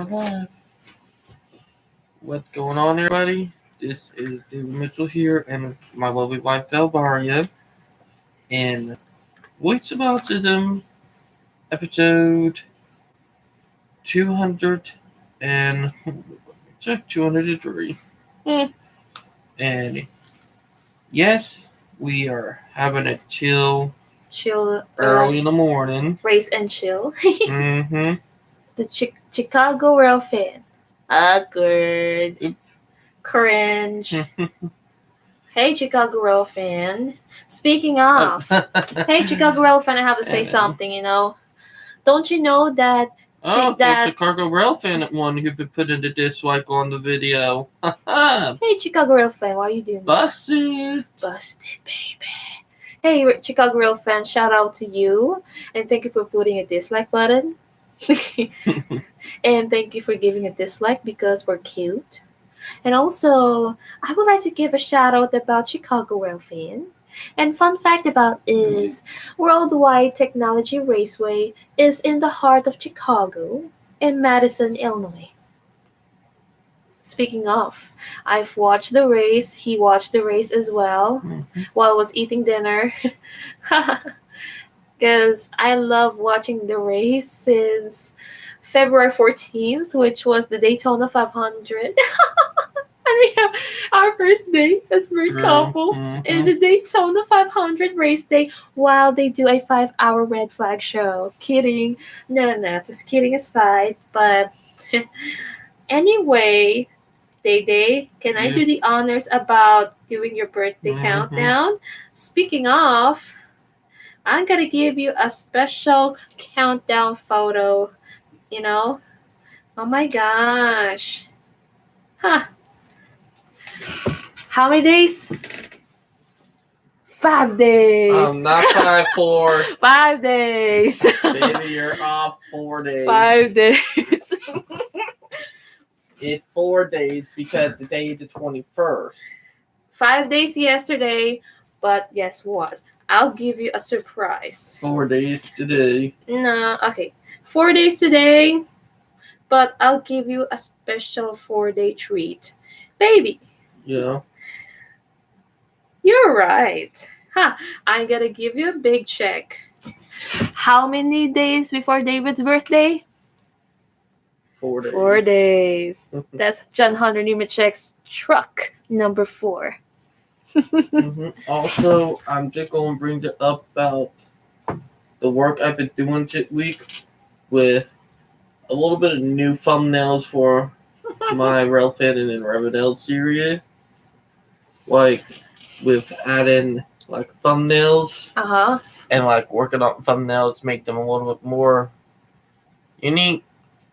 are live. What's going on, everybody? This is David Mitchell here, and my lovely wife, Valvaria, and Voice of Autism, episode 200 and 203. And yes, we are having a chill early in the morning. Race and chill. Mm-hmm. The Chicago Rail fan. Awkward. Cringe. Hey, Chicago Rail fan. Speaking of, hey, Chicago Rail fan, I have to say something, Don't you know that the Chicago Rail fan one who been putting the dislike on the video. Hey, Chicago Rail fan, why are you doing Busted. that? Busted, baby. Hey, Chicago Rail fan, shout out to you. And thank you for putting a dislike button. And thank you for giving a dislike because we're cute. And also, I would like to give a shout out about Chicago Rail fan. And fun fact about is Worldwide Technology Raceway is in the heart of Chicago in Madison, Illinois. Speaking of, I've watched the race. He watched the race as well while I was eating dinner. Because I love watching the race since February 14th, which was the Daytona 500. And we have our first date as married couple in the Daytona 500 race day while they do a 5-hour red flag show. Kidding. No. Just kidding aside. But anyway, Day, can I do the honors about doing your birthday countdown? Speaking of, I'm going to give you a special countdown photo. Oh my gosh. How many days? 5 days. Not 5, 4. 5 days. Baby, you're off 4 days. 5 days. It's 4 days because the day is the 21st. 5 days yesterday, but guess what? I'll give you a surprise. 4 days today. No, okay. 4 days today, but I'll give you a special 4-day treat. Baby. Yeah. You're right. I'm gonna give you a big check. How many days before David's birthday? 4 days. 4 days. That's John Hunter Nemechek's truck number 4. Also, I'm just going to bring it up about the work I've been doing this week with a little bit of new thumbnails for my Rail Fan and Riverdale series. Like, with adding, thumbnails. And, working on thumbnails, make them a little bit more unique.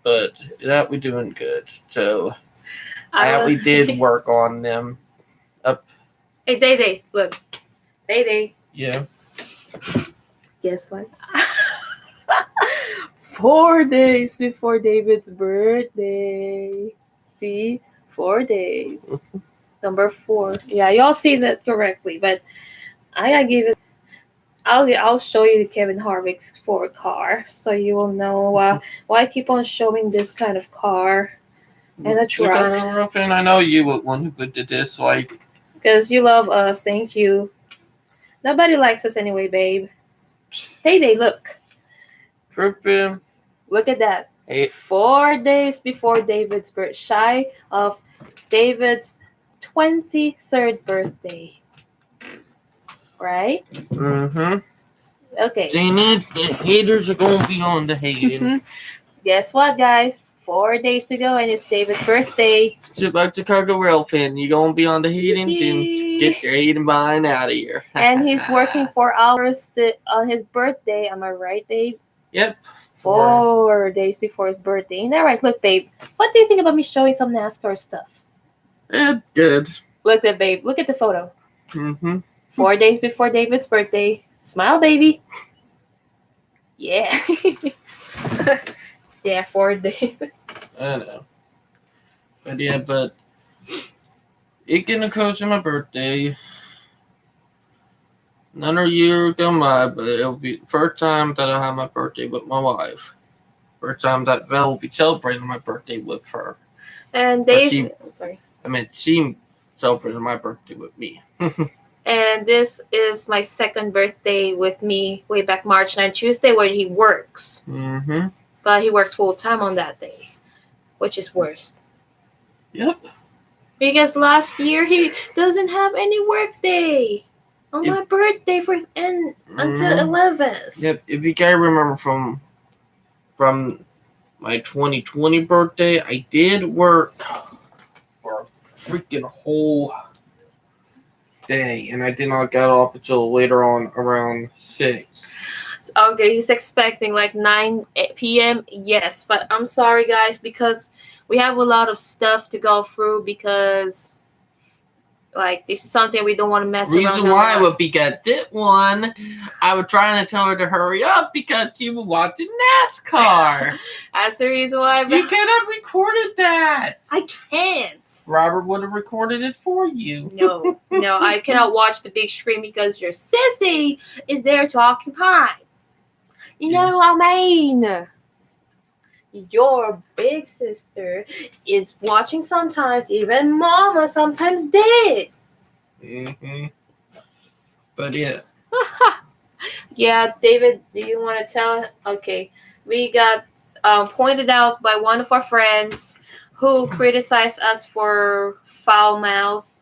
But that we're doing good. So, we did work on them. Hey, Day, look. Day. Yeah. Guess what? 4 days before David's birthday. See? 4 days. Number 4. Yeah, y'all see that correctly. But I gotta give it. I'll show you the Kevin Harvick's Ford car, so you will know why I keep on showing this kind of car and a truck. I know you would want to put the dislike. Because you love us, thank you. Nobody likes us anyway, babe. Day, look. Tripping. Look at that. 4 days before David's birthday, shy of David's 23rd birthday. Right? Okay. Dang it, the haters are going to be on the hating. Guess what, guys? 4 days to go and it's David's birthday. It's about Chicago Rail fan. You going to be on the hating? Then get your hating behind out of here. And he's working 4 hours on his birthday. Am I right, babe? Yep. 4 days before his birthday. Ain't that right? Look, babe. What do you think about me showing some NASCAR stuff? Yeah, good. Look at babe. Look at the photo. 4 days before David's birthday. Smile, baby. Yeah. Yeah, 4 days. I know. But yeah, it getting close to my birthday. Another year go by, but it'll be the first time that I have my birthday with my wife. first time that Vel will be celebrating my birthday with her. And But Dave, sorry. she celebrated my birthday with me. And this is my second birthday with me way back March 9th, Tuesday, where he works. Mm-hmm. But he works full time on that day, which is worse. Yep. Because last year he doesn't have any work day on my birthday until 11th. Yep. If you guys remember from my 2020 birthday, I did work for a freaking whole day, and I did not get off until later on around 6. Okay, he's expecting like 9 p.m. Yes, but I'm sorry, guys, because we have a lot of stuff to go through because, like, this is something we don't want to mess around. Reason why would be because this one, I was trying to tell her to hurry up because she was watching NASCAR. That's the reason why. You could have recorded that. I can't. Robert would have recorded it for you. No, I cannot watch the big screen because your sissy is there to occupy. You know what I mean? Your big sister is watching sometimes, even Mama sometimes did. Mm-hmm. But yeah. Yeah, David, do you want to tell? Okay, we got pointed out by one of our friends who criticized us for foul mouth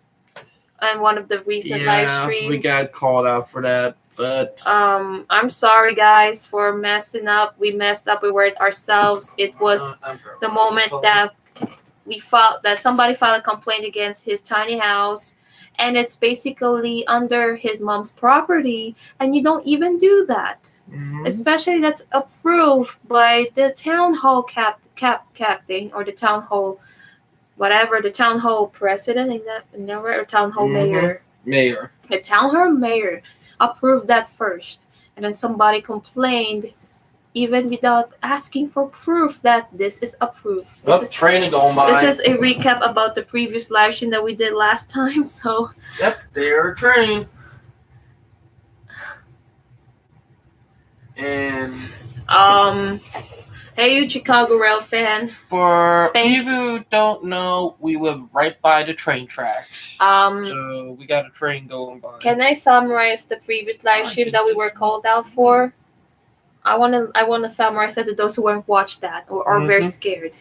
on one of the recent live streams. We got called out for that. But I'm sorry, guys, for messing up. We messed up. We were it ourselves. It was the moment that somebody filed a complaint against his tiny house, and it's basically under his mom's property, and you don't even do that. Mm-hmm. Especially that's approved by the town hall captain or the town hall, whatever, the town hall president or town hall mayor. The town hall mayor approved that first, and then somebody complained even without asking for proof that this is approved. Training going by. This is a recap about the previous live stream that we did last time. So yep, they're trained. And hey, you Chicago Rail fan. For people who don't know, we live right by the train tracks. So we got a train going by. Can I summarize the previous live stream that we were called out for? I wanna summarize that to those who weren't watched that or are very scared.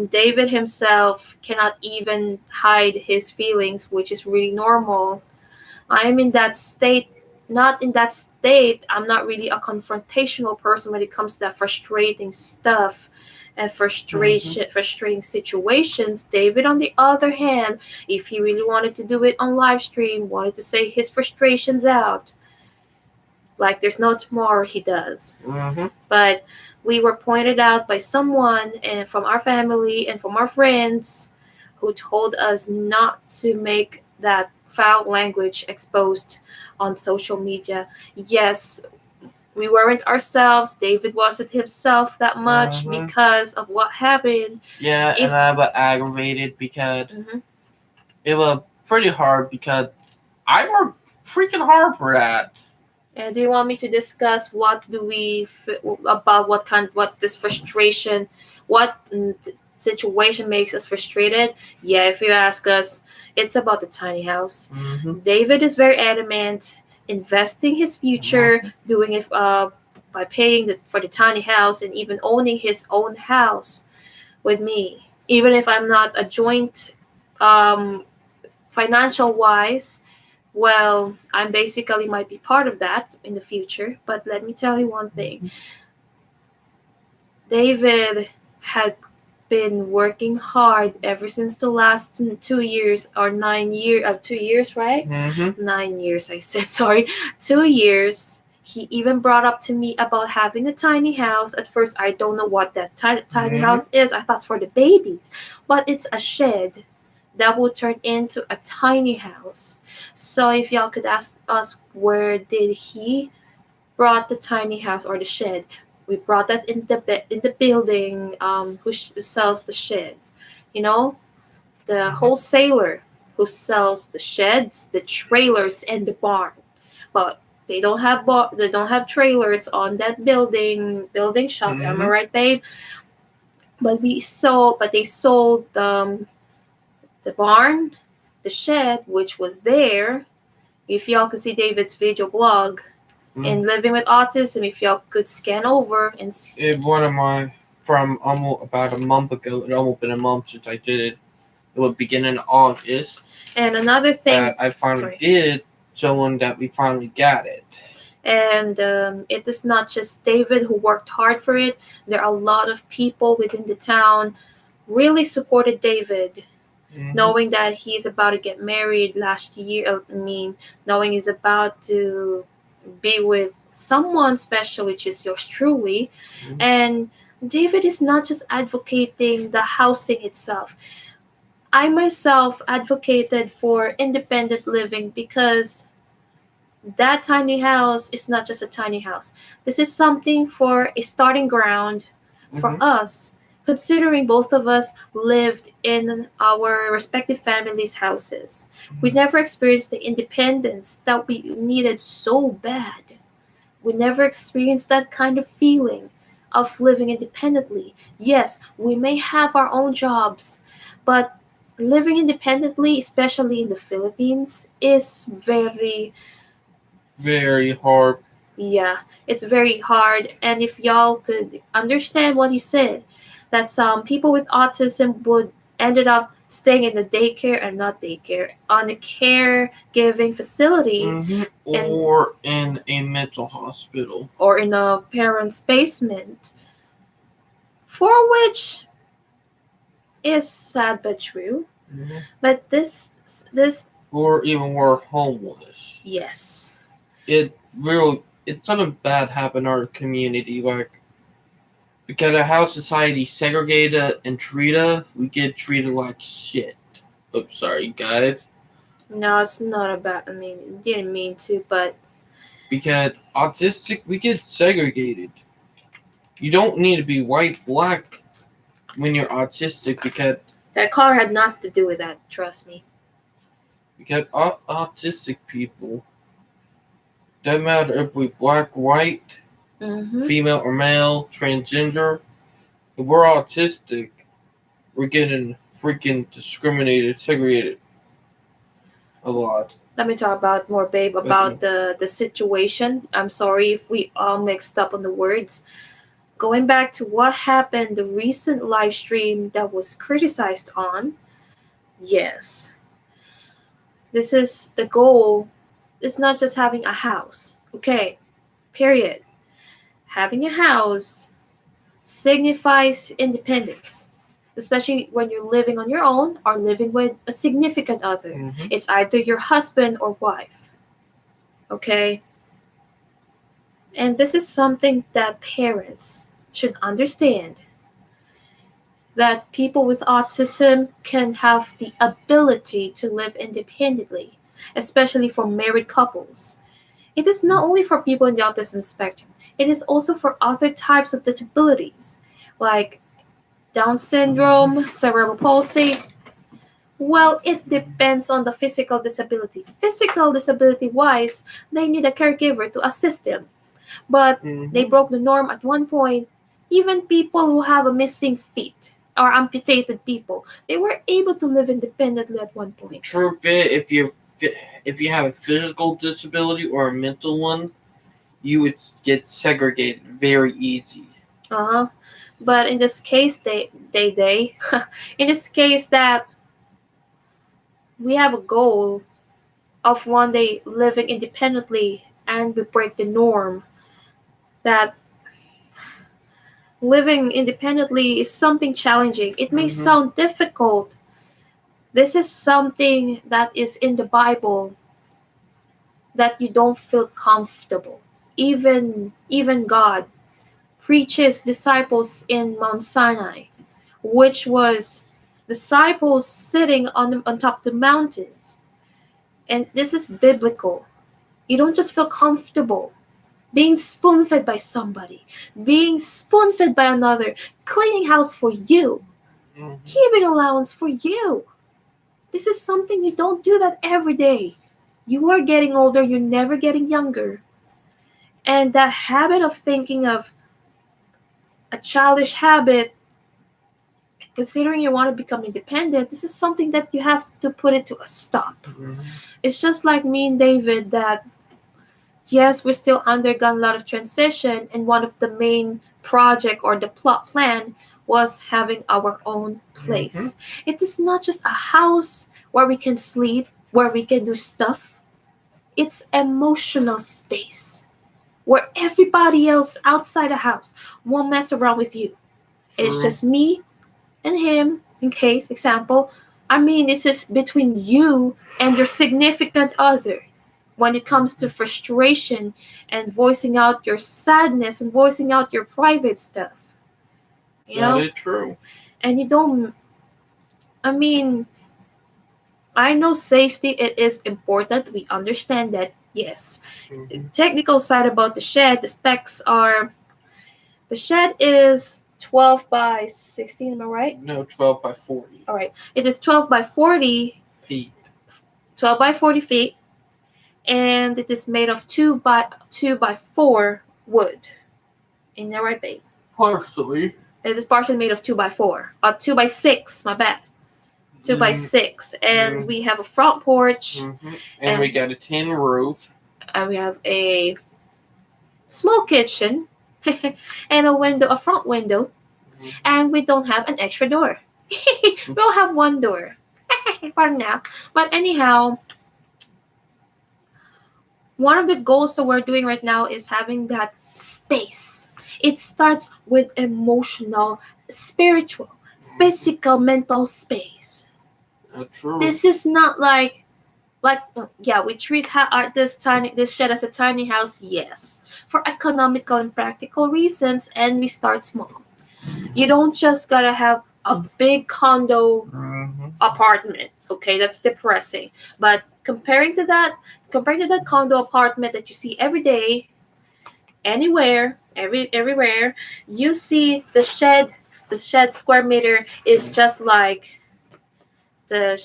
David himself cannot even hide his feelings, which is really normal. I'm in that state. Not in that state. I'm not really a confrontational person when it comes to that frustrating stuff and frustrating situations. David, on the other hand, if he really wanted to do it on live stream, wanted to say his frustrations out, like there's no tomorrow, he does. Mm-hmm. But we were pointed out by someone and from our family and from our friends who told us not to make that foul language exposed on social media. Yes, we weren't ourselves. David wasn't himself that much because of what happened. Yeah, and I was aggravated because it was pretty hard because I worked freaking hard for that. And do you want me to discuss what this frustration, what situation makes us frustrated? Yeah, if you ask us, it's about the tiny house. Mm-hmm. David is very adamant, investing his future, doing it by paying for the tiny house and even owning his own house with me. Even if I'm not a joint financial wise, well, I basically might be part of that in the future. But let me tell you one thing. David had been working hard ever since the last 2 years or 9 years, 2 years, right? 9 years, I said, sorry. 2 years. He even brought up to me about having a tiny house. At first, I don't know what that tiny house is. I thought it's for the babies. But it's a shed that will turn into a tiny house. So if y'all could ask us, where did he brought the tiny house or the shed? We brought that in the building who sells the sheds. You know, the wholesaler who sells the sheds, the trailers, and the barn. But They don't have trailers on that building shop. Am I Mm-hmm. right, babe? But they sold the barn, the shed, which was there. If y'all could see David's video blog Mm-hmm. and living with autism, if y'all could scan over and One of my from almost about a month ago. It almost been a month since I did it. It would begin in August. and another thing That I finally sorry. did. Showing that we finally got it. And it is not just David who worked hard for it. There are a lot of people within the town really supported David, Mm-hmm. knowing that he's about to get married last year. Knowing he's about to be with someone special, which is yours truly. Mm-hmm. And David is not just advocating the housing itself. I myself advocated for independent living because that tiny house is not just a tiny house. This is something for a starting ground for Mm-hmm. us, considering both of us lived in our respective families' houses. We never experienced the independence that we needed so bad. We never experienced that kind of feeling of living independently. Yes, we may have our own jobs, but living independently, especially in the Philippines, is Very hard. yeah, it's very hard. And if y'all could understand what he said, that some people with autism would ended up staying in the daycare and not daycare on a caregiving facility Mm-hmm. and Or in a mental hospital. or in a parent's basement, for which is sad but true. Mm-hmm. But this Or even worse, homeless. yes. It's something bad happened in our community. Like because of how society segregated and treat us, we get treated like shit. Oops, sorry guys. No, it's not about. I mean, didn't mean to, but Because autistic, we get segregated. You don't need to be white, black when you're autistic that color had nothing to do with that. Trust me. because autistic people, doesn't matter if we black, white, Mm-hmm. female or male, transgender. If we're autistic, we're getting freaking discriminated, segregated a lot. Let me talk about more, babe, about the situation. I'm sorry if we all mixed up on the words. Going back to what happened, the recent live stream that was criticized on. Yes, this is the goal. It's not just having a house. Okay, period. Having a house signifies independence, especially when you're living on your own or living with a significant other. Mm-hmm. It's either your husband or wife. Okay? And this is something that parents should understand, that people with autism can have the ability to live independently, especially for married couples. It is not only for people in the autism spectrum, it is also for other types of disabilities like Down syndrome, cerebral palsy. Well, it depends on the physical disability. Physical disability wise, they need a caregiver to assist them. But they Mm-hmm. broke the norm at one point. Even people who have a missing feet or amputated people, they were able to live independently at one point. True bit. If you have a physical disability or a mental one, you would get segregated very easy. Uh-huh. But in this case, they in this case that we have a goal of one day living independently and we break the norm that living independently is something challenging. It may Mm-hmm. sound difficult. This is something that is in the Bible that you don't feel comfortable. Even God preaches disciples in Mount Sinai, which was disciples sitting on top of the mountains. And this is biblical. You don't just feel comfortable being spoon fed by somebody, being spoon fed by another, cleaning house for you, Mm-hmm. keeping allowance for you. This is something you don't do that every day. You are getting older, you're never getting younger. And that habit of thinking of a childish habit, considering you want to become independent, this is something that you have to put it to a stop. Mm-hmm. It's just like me and David that, yes, we're still undergone a lot of transition, and one of the main project or the plot plan was having our own place. It is not just a house where we can sleep, where we can do stuff. It's emotional space where everybody else outside the house won't mess around with you. It's True. just me and him, in case, example. I mean, it's just between you and your significant other. When it comes to frustration and voicing out your sadness and voicing out your private stuff, you That know? is true. And you don't, I mean, I know safety, it is important. We understand that, yes. Mm-hmm. Technical side about the shed, the specs are, the shed is 12 by 16, am I right? No, 12 by 40 All right. It is 12 by 40, feet. 12 by 40 feet, and it is made of 2 by 4 wood. In the right, babe? Partially. It is partially made of 2 by 4. 2 by 6, my bad. 2 by 6. And we have a front porch. Mm-hmm. And we got a tin roof. And we have a small kitchen. And a window, a front window. Mm-hmm. And we don't have an extra door. We don't have one door. For now. But anyhow, one of the goals that we're doing right now is having that space. It starts with emotional, spiritual, physical, mental space. True. This is not like yeah, we treat this shed as a tiny house, yes, for economical and practical reasons, and we start small. You don't just gotta have a big condo apartment. Okay, that's depressing. But comparing to that condo apartment that you see every day, anywhere, everywhere, you see the shed. The shed square meter is just like the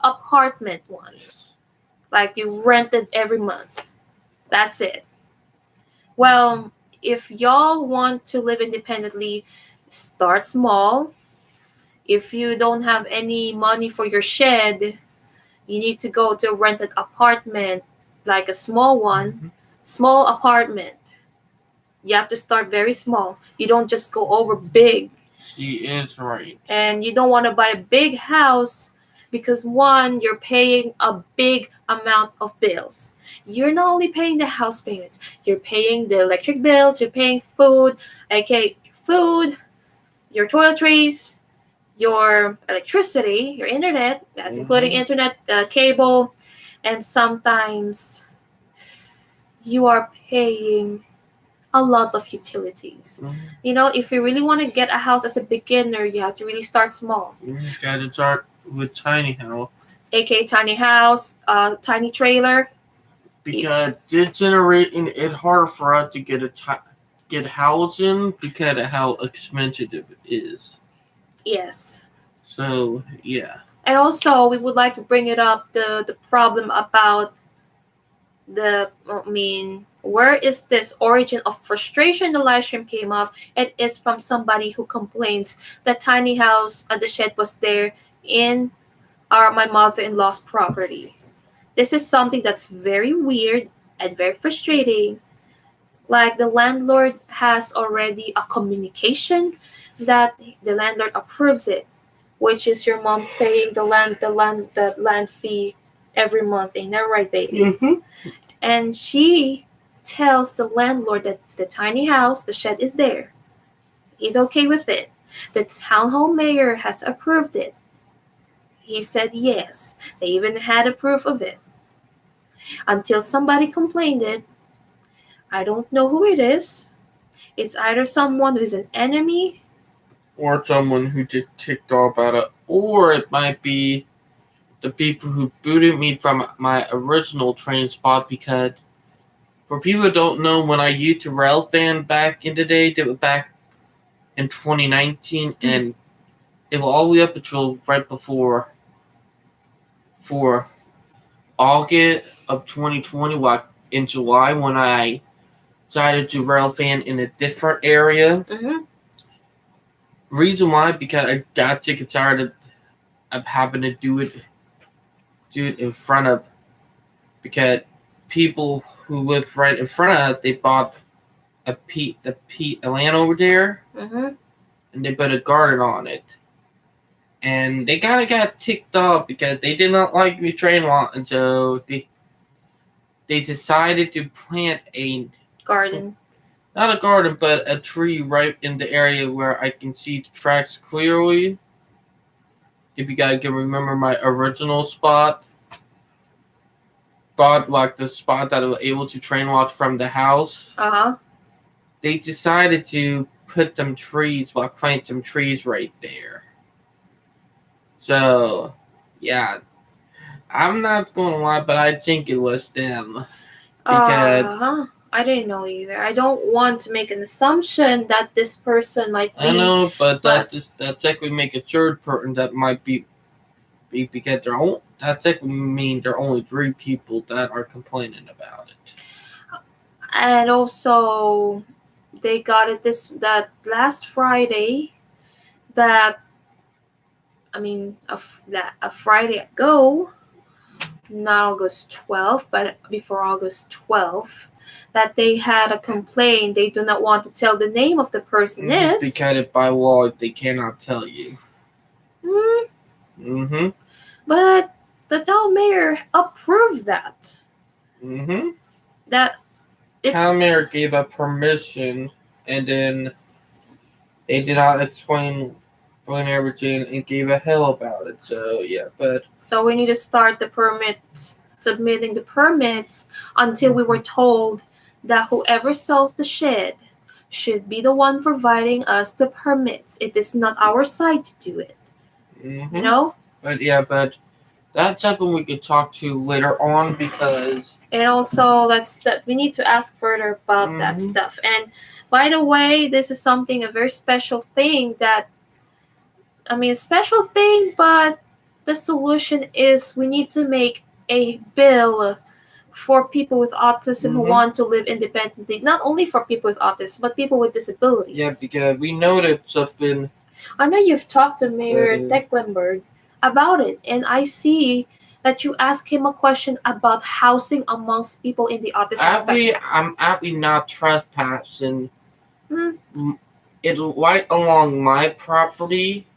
apartment ones, like you rented every month. That's it. Well, if y'all want to live independently, start small. If you don't have any money for your shed, you need to go to a rented apartment, like a small one, small apartment. You have to start very small. You don't just go over big. She is right. And you don't want to buy a big house because, one, you're paying a big amount of bills. You're not only paying the house payments, you're paying the electric bills, you're paying food, your toiletries, your electricity, your internet, that's including internet, cable, and sometimes you are paying a lot of utilities. You know, if you really want to get a house as a beginner, you have to really start small. You gotta start with tiny house. aka tiny house, tiny trailer. Because this generation, it's harder for us to get housing because of how expensive it is. Yes. So, yeah. And also, we would like to bring it up the problem about where is this origin of frustration the live stream came off? It is from somebody who complains that tiny house the shed was there in my mother-in-law's property. This is something that's very weird and very frustrating. Like, the landlord has already a communication that the landlord approves it, which is your mom's paying the land fee every month. Ain't that right, baby? And she tells the landlord that the tiny house, the shed, is there. He's okay with it. The town hall mayor has approved it. He said yes. They even had a proof of it. Until somebody complained it. I don't know who it is. It's either someone who's an enemy, or someone who just ticked off about it, or it might be the people who booted me from my original train spot. Because for people who don't know, when I used to rail fan back in the day, that was back in 2019, and it was all the way up until right before August of 2020, in July when I decided to rail fan in a different area. Mm-hmm. Reason why, because I got sick and tired of having to do it in front of, because people who live right in front of it, they bought a land over there, Mm-hmm. and they put a garden on it. And they kind of got ticked off because they did not like me train walking, so they decided to plant Garden. not a garden, but a tree right in the area where I can see the tracks clearly. If you guys can remember my original spot, like the spot that I was able to train walk from the house, Uh-huh. they decided to put them trees, plant them trees right there. So, yeah, I'm not going to lie, but I think it was them. Because I didn't know either. I don't want to make an assumption that this person might be. I know, but that's like we make a third person that might be because that's like we mean there are only 3 people that are complaining about it. And also, they got it that last Friday. A Friday ago, not August 12th, but before August 12th, that they had a complaint. They do not want to tell the name of the person is. Because by law, they cannot tell you. Mm-hmm. But the town mayor approved that. Mm-hmm. That Town mayor gave a permission, and then they did not explain everything and gave a hell about it. So yeah, but so we need to start the permits, submitting the permits until we were told that whoever sells the shed should be the one providing us the permits. It is not our side to do it. Mm-hmm. You know? But that's something we could talk to later on because. And also, we need to ask further about that stuff. And by the way, this is a very special thing special thing, but the solution is we need to make a bill for people with autism who want to live independently. Not only for people with autism, but people with disabilities. Yeah, because we know that something. I know you've talked to Mayor Tecklenburg about it, and I see that you asked him a question about housing amongst people in the autism spectrum. I'm actually not trespassing. It's right along my property.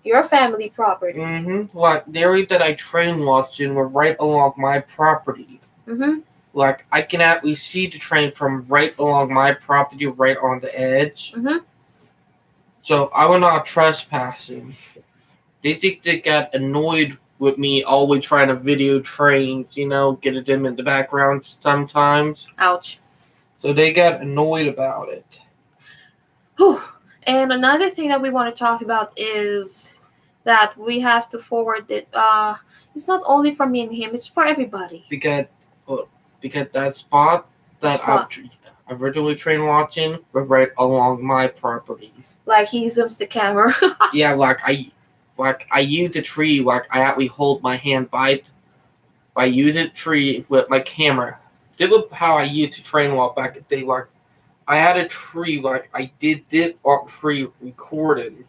Your family property. Mm-hmm. Like the area that I train walks in were right along my property. Mm-hmm. Like I can actually see the train from right along my property, right on the edge. Mm-hmm. So I was not trespassing. They think they got annoyed with me always trying to video trains, get them in the background sometimes. Ouch. So they got annoyed about it. Whew. And another thing that we want to talk about is that we have to forward it. It's not only for me and him; it's for everybody. Because that spot that I originally trained watching was right along my property. Like he zooms the camera. Yeah, I use the tree. Like I actually hold my hand by using the tree with my camera. This was how I used to train walk back in the day. Like I had a tree. Like I did this on tree recording.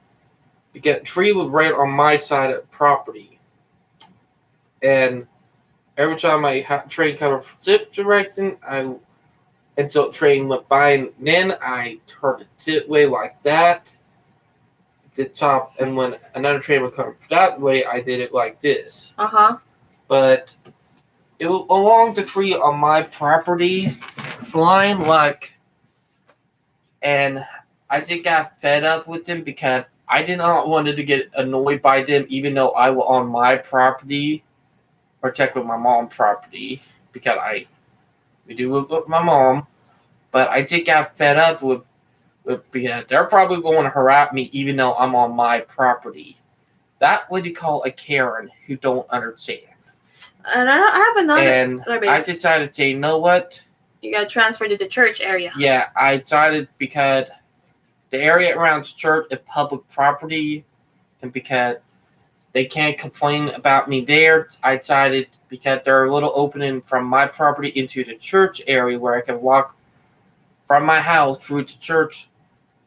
Because the tree was right on my side of the property, and every time my train covered zip direction, until the train went by, and then I turned it this way like that. The top, and when another train would come that way, I did it like this. But it was along the tree on my property line, and I just got fed up with them because I did not want to get annoyed by them, even though I was on my property, or check with my mom's property, because we do it with my mom, but I just got fed up with because they're probably going to harass me even though I'm on my property. That's what you call a Karen who don't understand. And I have another. And I decided to say, you know what? You got transferred to the church area. Yeah, I decided because the area around the church is public property, and because they can't complain about me there. I decided because they're a little opening from my property into the church area where I can walk from my house through the church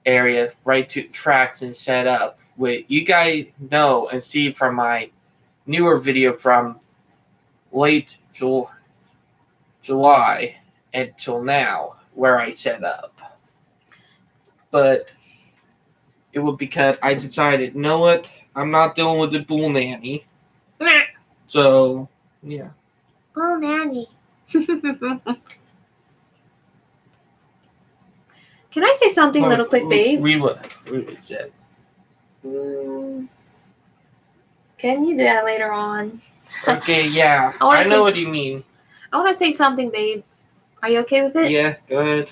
area right to tracks and set up. What you guys know and see from my newer video from late July until now where I set up. But it was because I decided, you know what? I'm not dealing with the bull nanny. So, yeah. Bull nanny. Can I say something little quick, babe? Read what it said. Can you do that later on? Okay, yeah. I know what you mean. I want to say something, babe. Are you okay with it? Yeah, go ahead.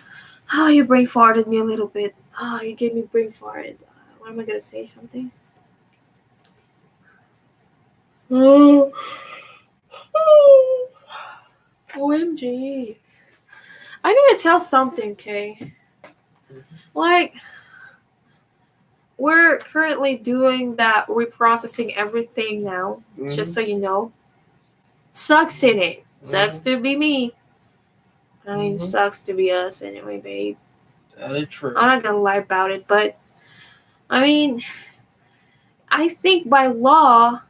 Oh, you brain farted me a little bit. Oh, you gave me brain fart. What am I going to say? Something? Oh. OMG. I need to tell something, okay? Like, we're currently doing that reprocessing everything now, just so you know. Sucks in it. Sucks to be me. I mean, sucks to be us anyway, babe. That is true. I'm not gonna lie about it, but I mean, I think by law,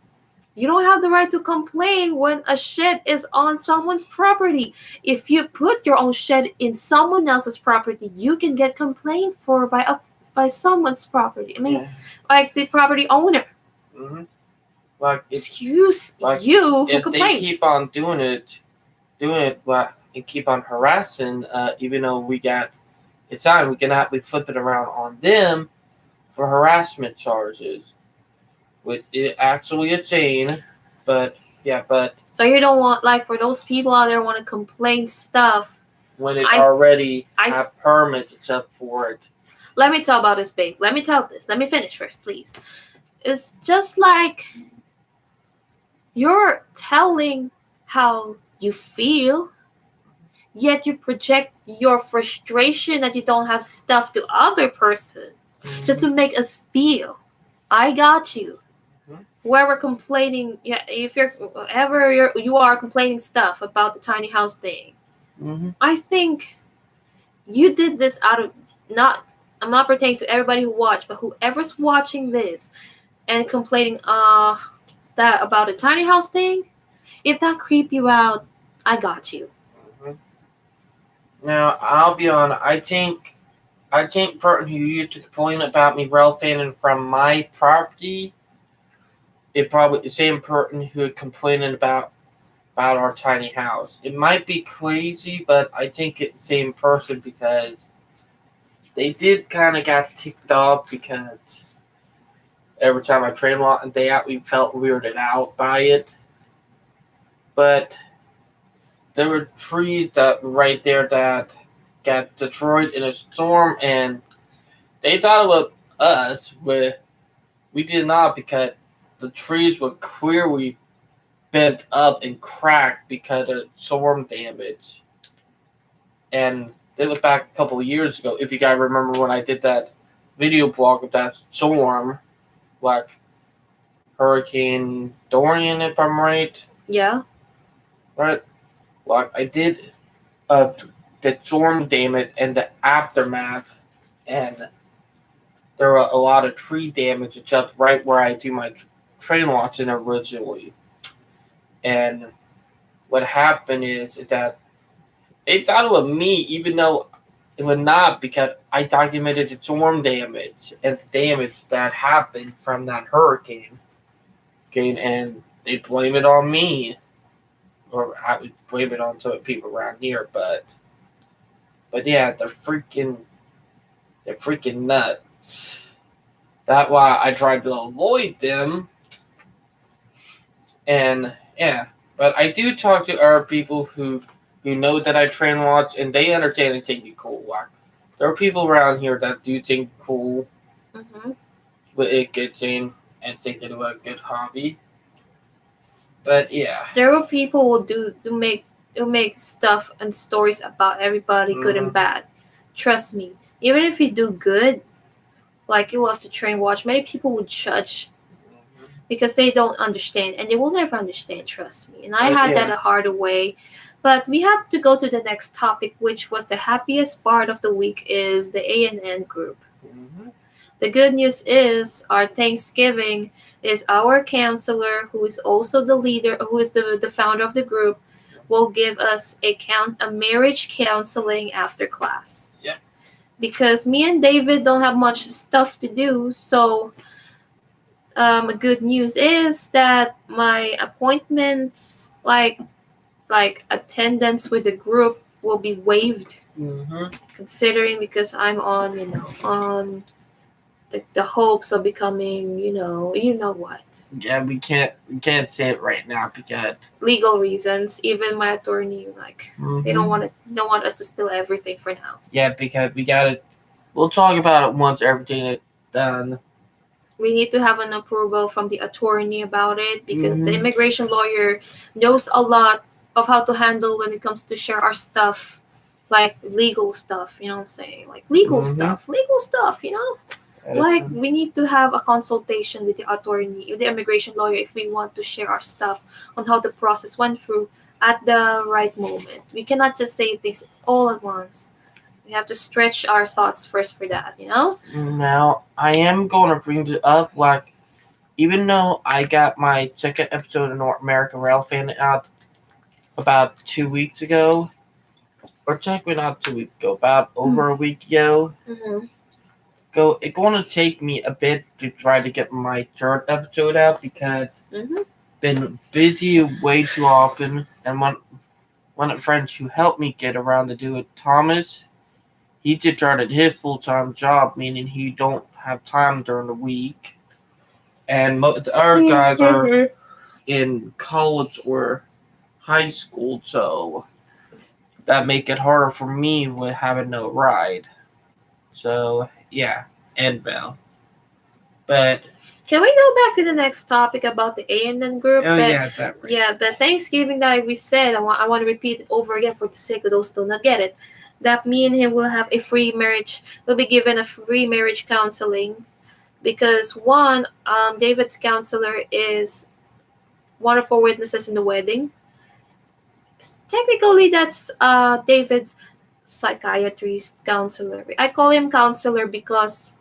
you don't have the right to complain when a shed is on someone's property. If you put your own shed in someone else's property, you can get complained for by someone's property. I mean, like the property owner. Mm-hmm. Like excuse you who if complain. they keep on doing it, and keep on harassing, even though we got it signed, we cannot be flipping around on them for harassment charges. With it actually a chain, but so you don't want, like, for those people out there want to complain stuff when it already have permits and stuff for it. Let me tell about this, babe. Let me tell this. Let me finish first, please. It's just like you're telling how you feel, yet you project your frustration that you don't have stuff to other person just to make us feel. I got you. Whoever complaining, if you are complaining stuff about the tiny house thing, I think you did this out of I'm not pertaining to everybody who watched, but whoever's watching this and complaining that about the tiny house thing, if that creep you out, I got you. Now I'll be honest. I think person who used to complain about me ralphing from my property, it probably the same person who had complaining about our tiny house. It might be crazy, but I think it's the same person because they did kind of got ticked off because every time I train a lot and day out, we felt weirded out by it. But there were trees that right there that got destroyed in a storm, and they thought it was us, but we did not because the trees were clearly bent up and cracked because of storm damage. And it was back a couple of years ago. If you guys remember when I did that video blog of that storm, like Hurricane Dorian, if I'm right. Yeah. Right. Like I did the storm damage and the aftermath, and there were a lot of tree damage just right where I do my train watching originally. And what happened is that they thought it was me, even though it was not, because I documented the storm damage and the damage that happened from that hurricane. Okay, and they blame it on me. Or I would blame it on some people around here, but yeah, they're freaking nuts. That's why I tried to avoid them. And yeah, but I do talk to other people who know that I train watch, and they understand and think it cool. Like, there are people around here that do think it cool with it gets in and think it was a good hobby. But yeah, there are people who make stuff and stories about everybody, good and bad. Trust me, even if you do good, like you love to train watch, many people would judge because they don't understand, and they will never understand, trust me. And I had that Yeah. a harder way. But we have to go to the next topic, which was the happiest part of the week is the ANN group. Mm-hmm. The good news is our Thanksgiving is our counselor, who is also the leader, who is the founder of the group, will give us a marriage counseling after class. Yep. Because me and David don't have much stuff to do, so good news is that my appointments, like attendance with the group, will be waived. Mm-hmm. Considering, because I'm on, on the hopes of becoming, what, Yeah, we can't say it right now because legal reasons. Even my attorney, like, they don't mm-hmm. want us to spill everything for now. Yeah, because we gotta. We'll talk about it once everything is done. We need to have an approval from the attorney about it, because the Mm-hmm. immigration lawyer knows a lot of how to handle when it comes to share our stuff, like legal stuff. You know what I'm saying? Like Mm-hmm. legal stuff. Like, Edison. we need to have a consultation with the attorney, with the immigration lawyer, if we want to share our stuff on how the process went through at the right moment. We cannot just say things all at once. We have to stretch our thoughts first for that. Now I am gonna bring it up. Like, even though I got my second episode of North American Rail Fan out about 2 weeks ago, or technically not 2 weeks ago, about over a week ago. Mm-hmm. It's gonna take me a bit to try to get my third episode out because Mm-hmm. been busy way too often, and one of the friends who helped me get around to do it, Thomas, he just started his full-time job, meaning he don't have time during the week, and the other guys are in college or high school, so that make it harder for me with having no ride. So yeah, and Val. But Can we go back to the next topic about the ANN group? oh yeah, that right. Yeah, the Thanksgiving that we said, I want to repeat it over again for the sake of those who do not get it. That me and him will have a free marriage, will be given a free marriage counseling, because one, David's counselor is one of our witnesses in the wedding. Technically, that's David's psychiatrist counselor. I call him counselor because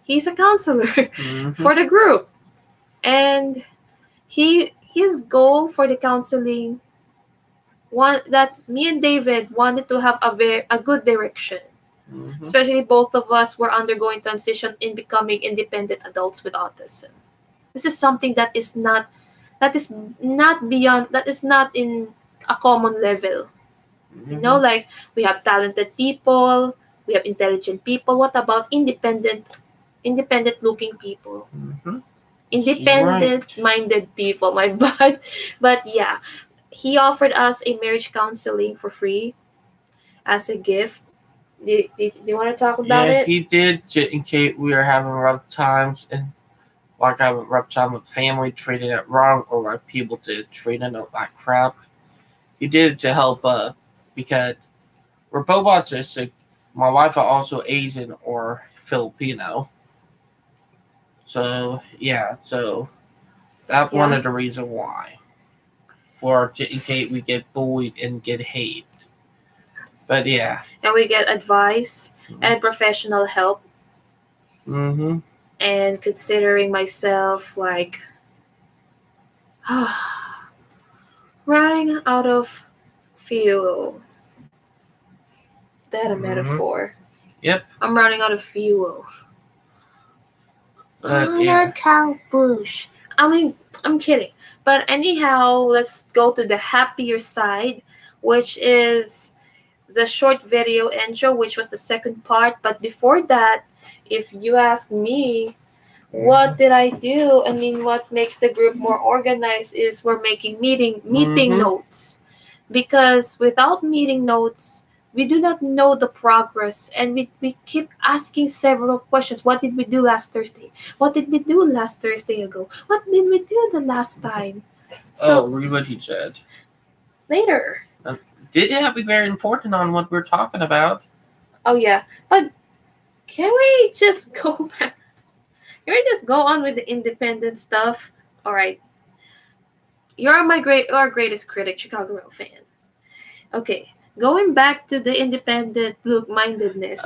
he's a counselor Mm-hmm. for the group, and his goal for the counseling, one, that me and David wanted to have a good direction. Mm-hmm. Especially both of us were undergoing transition in becoming independent adults with autism. This is something that is not beyond, that is not in a common level. Mm-hmm. Like, we have talented people, we have intelligent people. What about independent looking people? Mm-hmm. Independent minded people, my bad. But yeah, he offered us a marriage counseling for free as a gift. Do you want to talk about Yeah, it? he did. In case we were having rough times, and like having a rough time with family treating it wrong, or like people did treating it like crap. He did it to help because we're both autistic. My wife is also Asian or Filipino. So yeah, so that's one of the reasons why. In case we get bullied and get hate. But yeah. And we get advice and professional help. Mm-hmm. And considering myself, like, running out of fuel. That a metaphor. Yep. I'm running out of fuel. But yeah. Cow bush. I mean, I'm kidding. But anyhow, let's go to the happier side, which is the short video intro, which was the second part. But before that, if you ask me, what did I do? I mean, what makes the group more organized is we're making meeting notes. Because without meeting notes, we do not know the progress, and we keep asking several questions. What did we do last Thursday? What did we do last Thursday ago? What did we do the last time? So read what he said. Later. Did it be very important on what we're talking about? Oh yeah, but can we just go back? Can we just go on with the independent stuff? All right. You're our greatest critic, Chicago Real fan. Okay. Going back to the independent mindedness.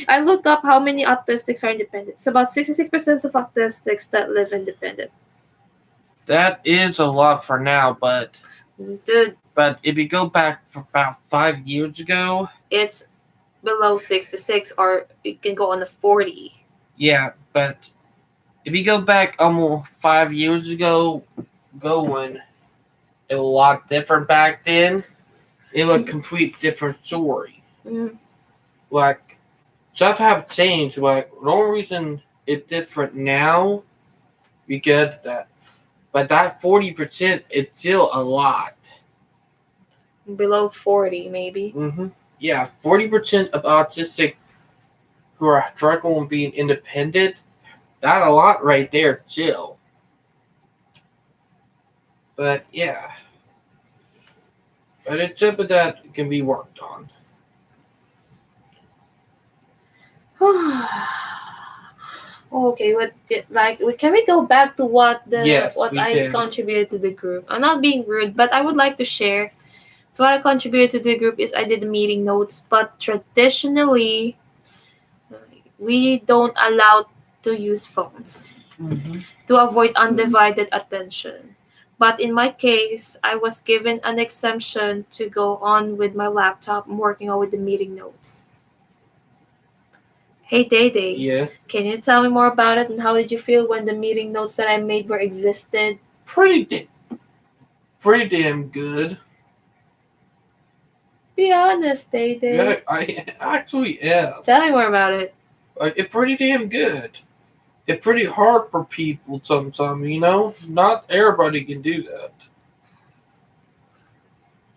I looked up how many autistics are independent. It's about 66% of autistics that live independent. That is a lot for now, but if you go back for about 5 years ago, it's below 66, or it can go on the 40. Yeah, but if you go back almost 5 years ago, when it was a lot different back then, it was a complete different story. Mm. Like, stuff have changed. Like, the only reason it's different now, because that, but that 40% is still a lot. Below 40, maybe. Yeah, 40% of autistic who are struggling with being independent. That a lot right there, still. But yeah. But it's something that can be worked on. Okay, can we go back to what Yes, I can. contributed to the group? I'm not being rude, but I would like to share. So what I contributed to the group is I did the meeting notes, but traditionally we don't allow to use phones to avoid undivided attention. But in my case, I was given an exemption to go on with my laptop working on with the meeting notes. Hey Day Day. Yeah. Can you tell me more about it, and how did you feel when the meeting notes that I made were existed? Pretty damn good. Be honest, Day Day. Yeah, I actually am. Tell me more about it. Like, it's pretty damn good. It's pretty hard for people sometimes, you know? Not everybody can do that.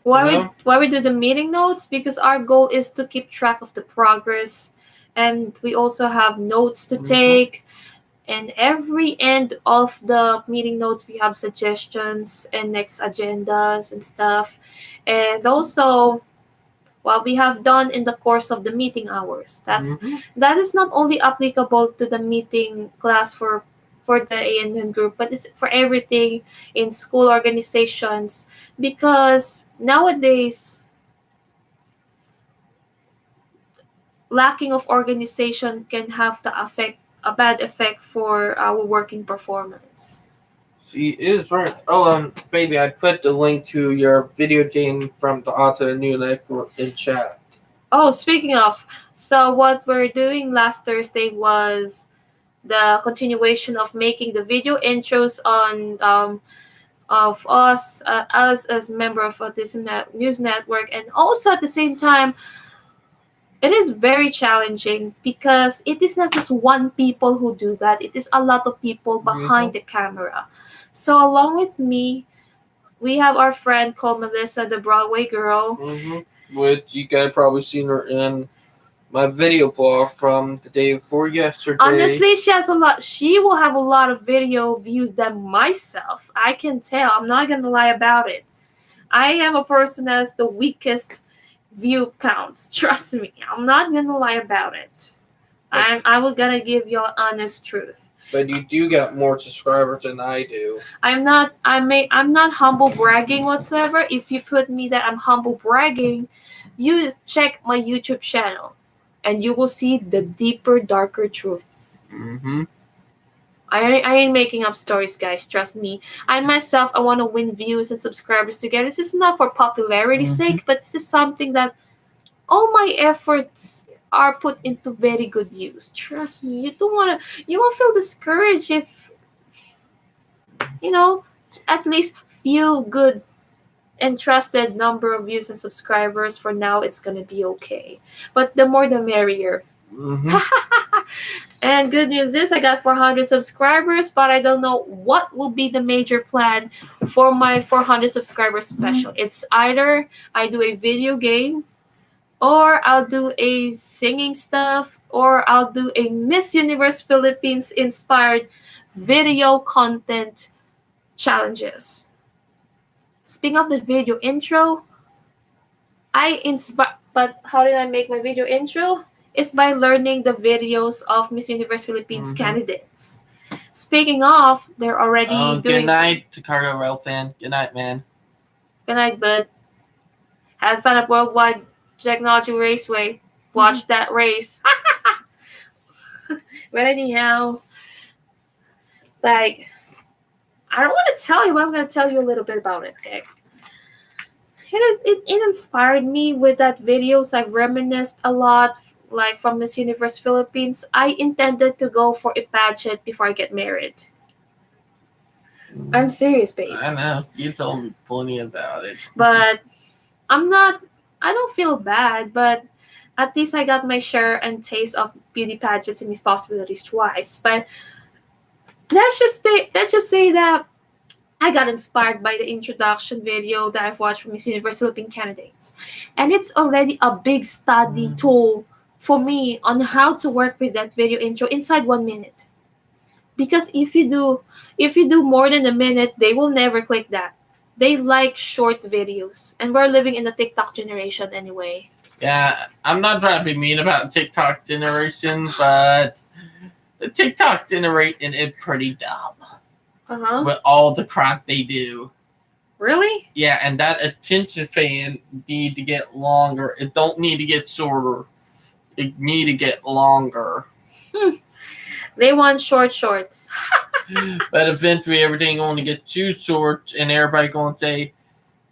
Why we do the meeting notes? Because our goal is to keep track of the progress, and we also have notes to take. And every end of the meeting notes, we have suggestions and next agendas and stuff. And also, what we have done in the course of the meeting hours. That is not only applicable to the meeting class for the ANN group, but it's for everything in school organizations, because nowadays lacking of organization can have a bad effect for our working performance. She is right. Oh, baby, I put the link to your video game from the Autism New Network in chat. Oh, speaking of, so what we're doing last Thursday was the continuation of making the video intros on of us as member of Autism News Network, and also at the same time, it is very challenging because it is not just one people who do that. It is a lot of people behind the camera. So along with me, we have our friend called Melissa, the Broadway girl. Which you guys probably seen her in my video blog from the day before yesterday. Honestly, she will have a lot of video views than myself. I can tell. I'm not gonna lie about it. I am a person that has the weakest view counts. Trust me. I'm not gonna lie about it. I will gonna give you an honest truth. But you do get more subscribers than I do. I'm not humble bragging whatsoever. If you put me that I'm humble bragging, you check my YouTube channel and you will see the deeper, darker truth. I ain't making up stories, guys. Trust me. I myself, I want to win views and subscribers together. This is not for popularity's sake, but this is something that all my efforts are put into very good use. Trust me. You won't feel discouraged if, at least few good and trusted number of views and subscribers. For now, it's going to be okay. But the more the merrier. And good news is I got 400 subscribers, but I don't know what will be the major plan for my 400 subscribers special. It's either I do a video game, or I'll do a singing stuff, or I'll do a Miss Universe Philippines inspired video content challenges. Speaking of the video intro, but how did I make my video intro? Is by learning the videos of Miss Universe Philippines candidates. Speaking of, they're already Good doing. night to Cargo Rail fan. Good night, man. Good night, bud. Have fun at Worldwide Technology Raceway. Watch that race. But anyhow, like, I don't want to tell you, but I'm going to tell you a little bit about it, okay? It inspired me with that videos. I reminisced a lot, like from Miss Universe Philippines. I intended to go for a pageant before I get married. I'm serious, babe. I know. You told me plenty about it. But I don't feel bad, but at least I got my share and taste of beauty pageants and Miss Possibilities twice. But let's just say that I got inspired by the introduction video that I've watched from Miss Universe Philippine candidates. And it's already a big study tool for me on how to work with that video intro inside 1 minute. Because if you do more than a minute, they will never click that. They like short videos. And we're living in the TikTok generation anyway. Yeah, I'm not trying to be mean about TikTok generation, but the TikTok generation is pretty dumb. With all the crap they do. Really? Yeah, and that attention span need to get longer. It don't need to get shorter. It need to get longer. They want shorts. But eventually everything only get too short and everybody gonna say,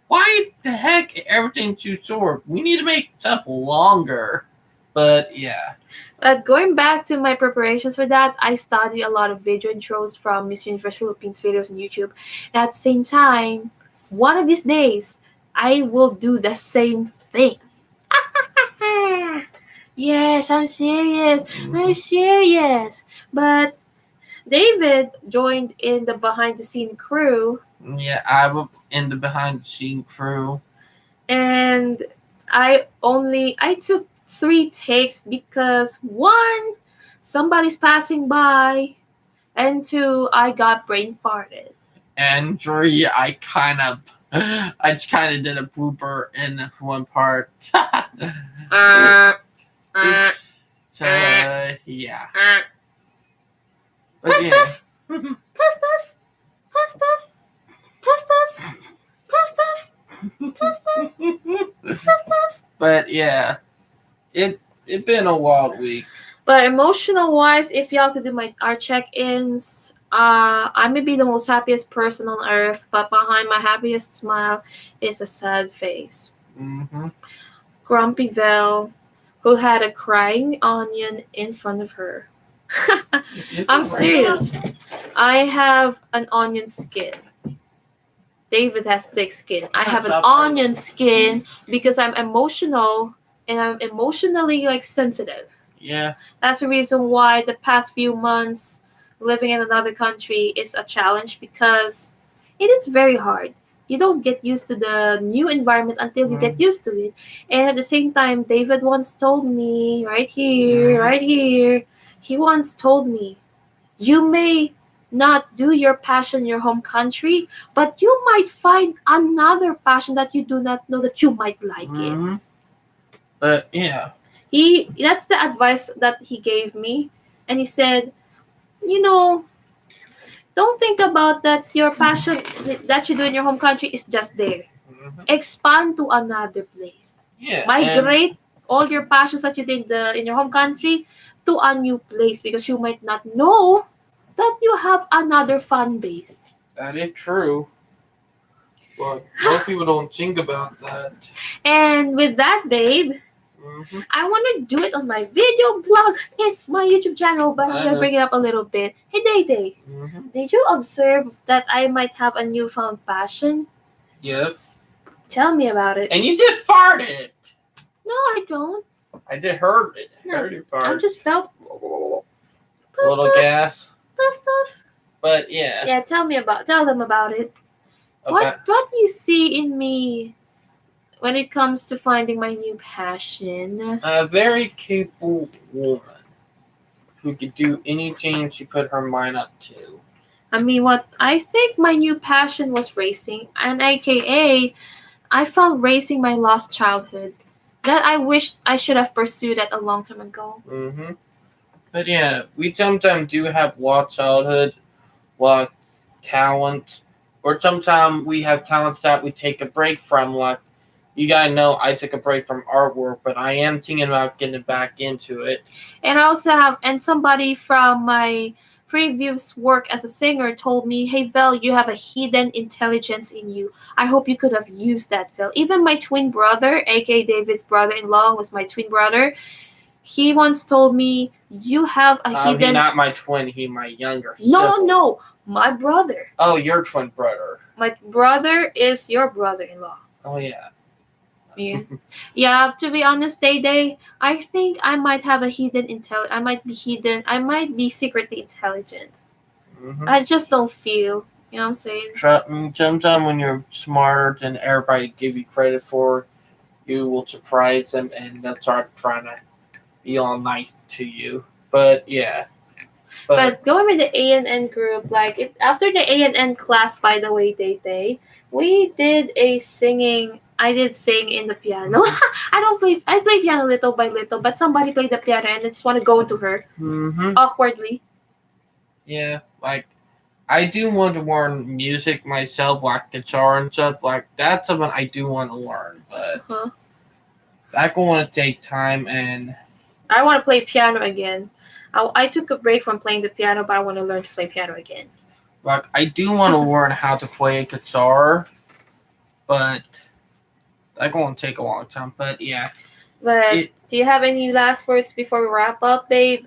why the heck everything too short? We need to make stuff longer. But yeah. But going back to my preparations for that, I studied a lot of video intros from Miss Universe Philippines videos on YouTube. And at the same time, one of these days, I will do the same thing. Yes, I'm serious. I'm serious. But David joined in the behind the scene crew. Yeah, I was in the behind the scene crew. And I took 3 takes because 1, somebody's passing by, and 2, I got brain farted. And 3, I kind of did a blooper in one part. Yeah. But yeah. Puff puff, puff puff, puff puff, puff puff, puff puff, puff puff. But yeah, it been a wild week. But emotional wise, if y'all could do our check-ins, I may be the most happiest person on earth, but behind my happiest smile is a sad face. Grumpy Vel, who had a crying onion in front of her. I'm serious. I have an onion skin. David has thick skin. I have an onion skin because I'm emotional and I'm emotionally sensitive. Yeah. That's the reason why the past few months living in another country is a challenge because it is very hard. You don't get used to the new environment until you get used to it. And at the same time, David once told me, right here, he once told me, you may not do your passion in your home country, but you might find another passion that you do not know that you might like it. But yeah. That's the advice that he gave me. And he said, don't think about that your passion that you do in your home country is just there. Expand to another place. Yeah. Migrate all your passions that you did in your home country to a new place because you might not know that you have another fan base. That is true. But most people don't think about that. And with that, babe, I want to do it on my video blog and my YouTube channel, but I'm going to bring it up a little bit. Hey, Day, did you observe that I might have a newfound passion? Yep. Tell me about it. And you just farted. No, I don't. I just heard it. No, Heard you fart. I just felt a little gas. Puff, puff. But yeah. Yeah, tell them about it. Okay. What do you see in me when it comes to finding my new passion? A very capable woman who could do anything she put her mind up to. I mean, I think my new passion was racing, and AKA, I found racing my lost childhood. That I wished I should have pursued it a long time ago. But yeah, we sometimes do have lost childhood what talents, or sometimes we have talents that we take a break from. Like, you gotta know, I took a break from artwork, but I am thinking about getting back into it. And I also have, and somebody from my previous work as a singer told me, "Hey Vel, you have a hidden intelligence in you. I hope you could have used that, Vel." Even my twin brother, aka David's brother-in-law, was my twin brother. He once told me, "You have a He's hidden." not my twin. He's my younger. No, sibling. no, my brother. Oh, your twin brother. My brother is your brother-in-law. Oh yeah. Yeah. Yeah, to be honest, Day, I think I might have a hidden I might be hidden. I might be secretly intelligent. Mm-hmm. I just don't feel. You know what I'm saying? Sometimes when you're smarter than everybody give you credit for, you will surprise them and they'll start trying to be all nice to you. But yeah. But going with the A&N group, like after the A&N class, by the way, Day, we did a singing. I did sing in the piano. I don't play. I play piano little by little, but somebody played the piano and I just want to go to her awkwardly. Yeah, like I do want to learn music myself, like guitar and stuff. Like that's something I do want to learn, but that's going to take time. And I want to play piano again. I took a break from playing the piano, but I want to learn to play piano again. Like I do want to learn how to play a guitar, but that's going to take a long time. But yeah. But do you have any last words before we wrap up, babe?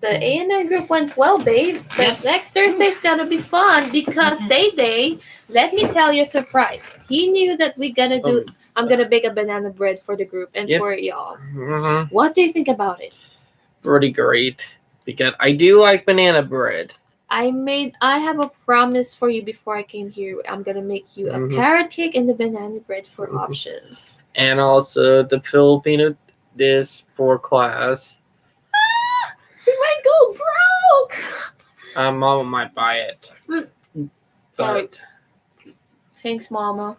The A&N group went well, babe. But next Thursday's gonna be fun because Day, let me tell you a surprise. He knew that we're gonna do. I'm gonna bake a banana bread for the group and for y'all. Mm-hmm. What do you think about it? Pretty great, because I do like banana bread. I have a promise for you before I came here. I'm gonna make you a carrot cake and the banana bread for options. And also the Filipino dish for class. We might go broke. Mama might buy it. But thanks, Mama.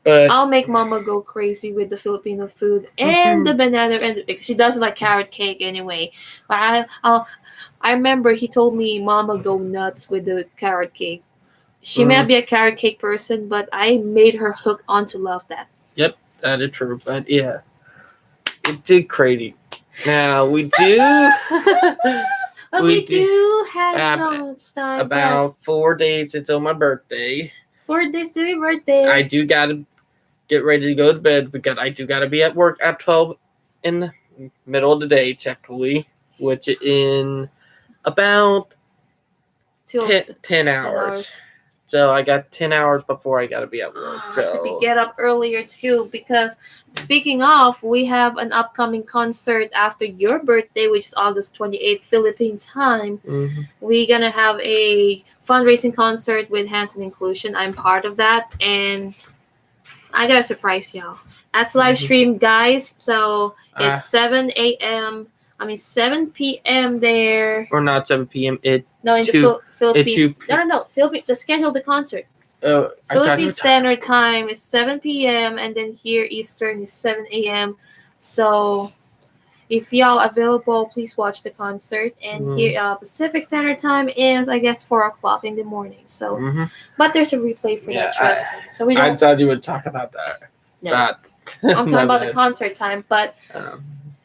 But I'll make Mama go crazy with the Filipino food and the banana, and she doesn't like carrot cake anyway. But I remember he told me Mama go nuts with the carrot cake. She may not be a carrot cake person, but I made her hook on to love that. Yep, that is true. But yeah, it did crazy. Now we do. we do have much time. About 4 days until my birthday. 4 days to your birthday. I do gotta get ready to go to bed because I do gotta be at work at 12 in the middle of the day, technically, which in about 10 hours. So I got 10 hours before I gotta be at work. So get up earlier too, because speaking of, we have an upcoming concert after your birthday, which is August 28th, Philippine time. We're gonna have a fundraising concert with Hands and Inclusion. I'm part of that, and I gotta surprise y'all. That's live stream, guys. So it's 7 p.m. there. Or not 7 p.m. In the Philippines. No. Philippines. The schedule of the concert. Philippine Standard Time is 7 p.m. and then here Eastern is 7 a.m. So if y'all available, please watch the concert. And here Pacific Standard Time is, I guess, 4 o'clock in the morning. So, but there's a replay for that. Trust me. So we don't. I thought you would talk about that. No. I'm talking about the concert time, but.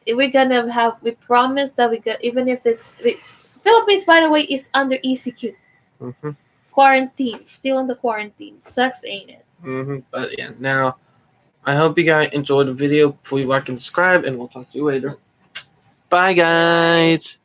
We're gonna have. We promise that we got. Even if Philippines, by the way, is under ECQ. Quarantine, still in the quarantine. Sucks, ain't it? But yeah, now I hope you guys enjoyed the video. Please like and subscribe, and we'll talk to you later. Bye, guys.